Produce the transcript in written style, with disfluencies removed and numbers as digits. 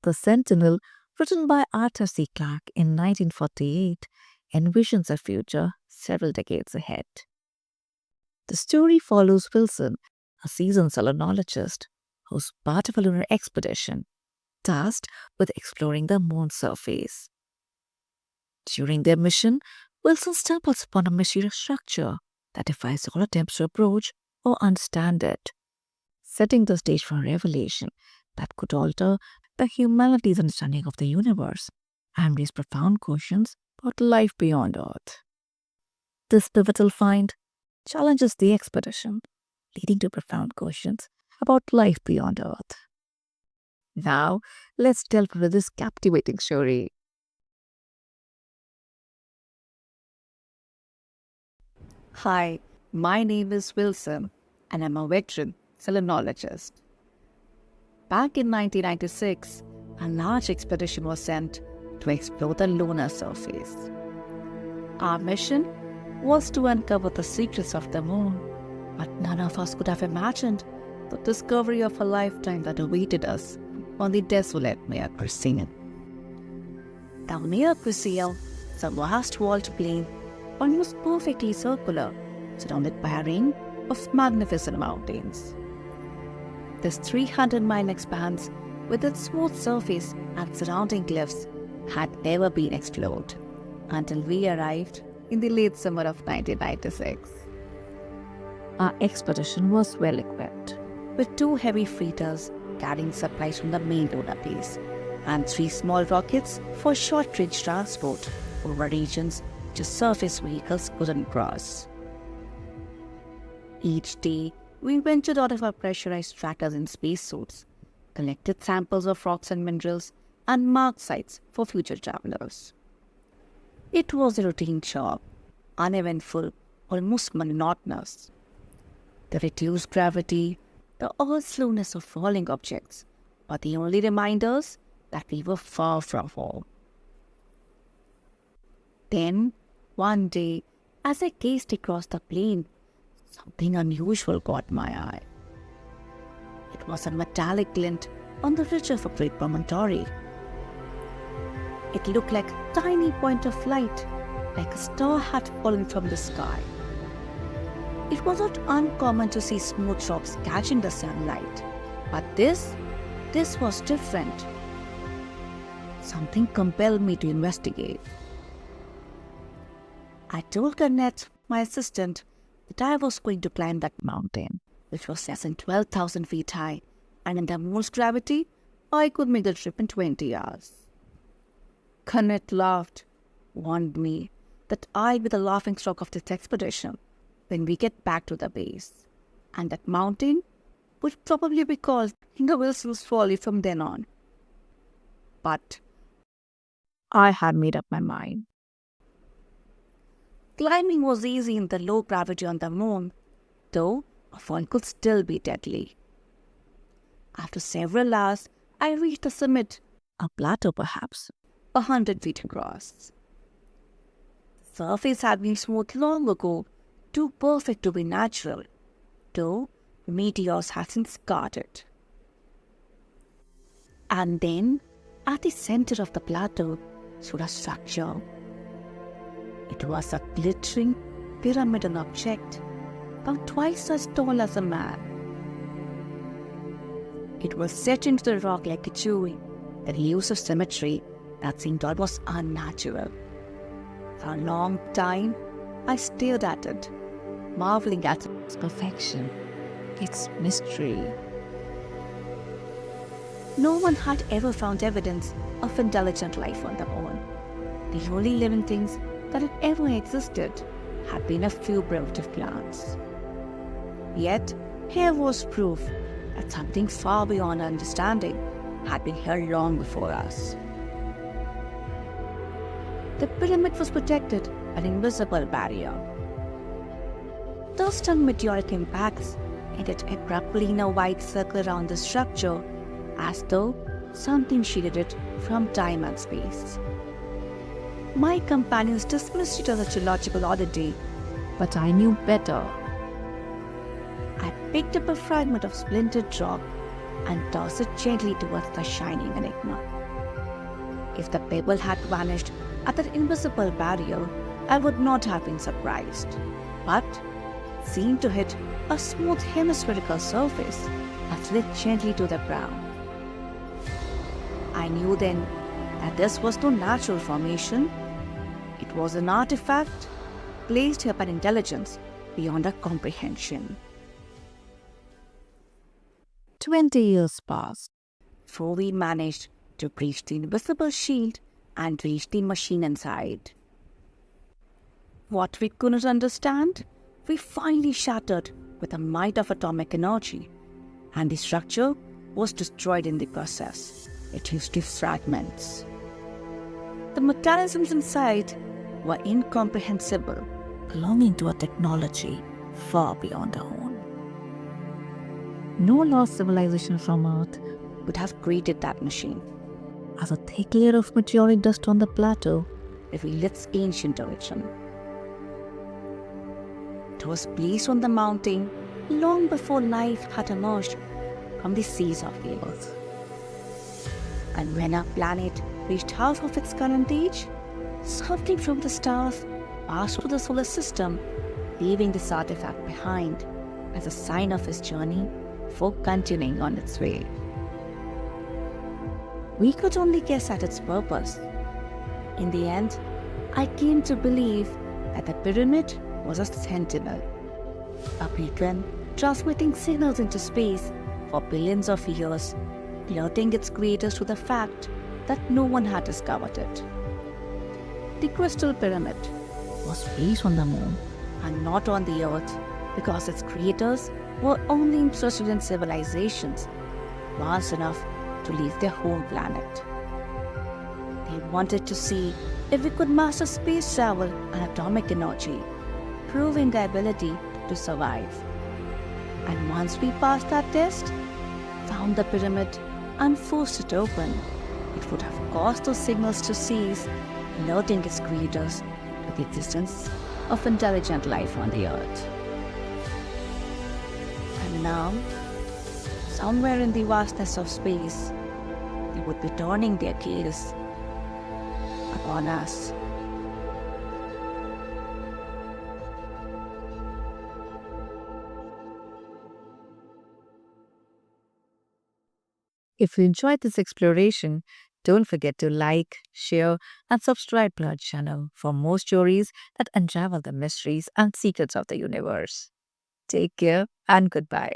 The Sentinel, written by Arthur C. Clarke in 1948, envisions a future several decades ahead. The story follows Wilson, a seasoned selenologist who's part of a lunar expedition tasked with exploring the moon's surface. During their mission, Wilson stumbles upon a mysterious structure that defies all attempts to approach or understand it, setting the stage for a revelation that could alter the humanity's understanding of the universe and raise profound questions about life beyond Earth. This pivotal find challenges the expedition, leading to profound questions about life beyond Earth. Now, let's delve into this captivating story. Hi, my name is Wilson, and I'm a veteran selenologist. Back in 1996, a large expedition was sent to explore the lunar surface. Our mission was to uncover the secrets of the moon, but none of us could have imagined the discovery of a lifetime that awaited us on the desolate Mare Crisium. The Mare Crisium is a vast walled plain, almost perfectly circular, surrounded by a ring of magnificent mountains. This 300-mile expanse, with its smooth surface and surrounding cliffs, had never been explored until we arrived in the late summer of 1996. Our expedition was well equipped, with 2 heavy freighters carrying supplies from the main lunar base, and 3 small rockets for short-range transport over regions which surface vehicles couldn't cross. Each day, we ventured out of our pressurized trackers in spacesuits, collected samples of rocks and minerals, and marked sites for future travelers. It was a routine job, uneventful, almost monotonous. The reduced gravity, the Earth's slowness of falling objects were the only reminders that we were far from home. Then, one day, as I gazed across the plain, something unusual caught my eye. It was a metallic glint on the ridge of a great promontory. It looked like a tiny point of light, like a star had fallen from the sky. It was not uncommon to see smooth rocks catching the sunlight, but this was different. Something compelled me to investigate. I told Garnett, my assistant, that I was going to climb that mountain, which was less than 12,000 feet high, and in the moon's gravity, I could make the trip in 20 hours. Garnett laughed, warned me that I'd be the laughing stock of this expedition when we get back to the base, and that mountain would probably be called the Wilson's Folly from then on. But I had made up my mind. Climbing was easy in the low gravity on the moon, though a fall could still be deadly. After several hours, I reached the summit, A plateau, perhaps. 100 feet across. The surface had been smoothed long ago, too perfect to be natural, though meteors had since scarred it. And then, at the center of the plateau, stood a structure. It was a glittering pyramidal object, about twice as tall as a man. It was set into the rock like a jewel, an elusive symmetry that seemed almost unnatural. For a long time, I stared at it, marveling at its perfection, its mystery. No one had ever found evidence of intelligent life on the moon. The only living things that had ever existed had been a few primitive plants. Yet, here was proof that something far beyond our understanding had been here long before us. The pyramid was protected by an invisible barrier. Dust and meteoric impacts ended abruptly in a wide circle around the structure, as though something shielded it from time and space. My companions dismissed it as a geological oddity, But I knew better. I picked up a fragment of splintered rock, and tossed it gently towards the shining enigma. If the pebble had vanished at that invisible barrier, I would not have been surprised. But it seemed to hit a smooth hemispherical surface that slid gently to the ground. I knew then that this was no natural formation. It was an artifact placed here by intelligence beyond our comprehension. 20 years passed. Before we managed to breach the invisible shield and reach the machine inside. What we couldn't understand, we finally shattered with the might of atomic energy, and the structure was destroyed in the process. It used to fragments. The mechanisms inside were incomprehensible, Belonging to a technology far beyond our own. No lost civilization from Earth, would have created that machine. as a thick layer of meteoric dust on the plateau, Revealed its ancient origin. It was placed on the mountain long before life had emerged from the seas of the earth. And when our planet reached half of its current age, something from the stars passed through the solar system, leaving this artifact behind as a sign of his journey before continuing on its way. We could only guess at its purpose. In the end, I came to believe that the pyramid was a sentinel, a beacon transmitting signals into space for billions of years, alerting its creators to the fact that no one had discovered it. The crystal pyramid was placed on the moon. and not on the earth because its creators were only interested in civilizations advanced enough to leave their home planet. They wanted to see if we could master space travel and atomic energy, proving the ability to survive. And once we passed that test, found the pyramid and forced it open, it would have caused those signals to cease, alerting its creators to the existence of intelligent life on the earth. And now, somewhere in the vastness of space, they would be turning their gaze upon us. If you enjoyed this exploration, don't forget to like, share, and subscribe to our channel for more stories that unravel the mysteries and secrets of the universe. Take care and goodbye.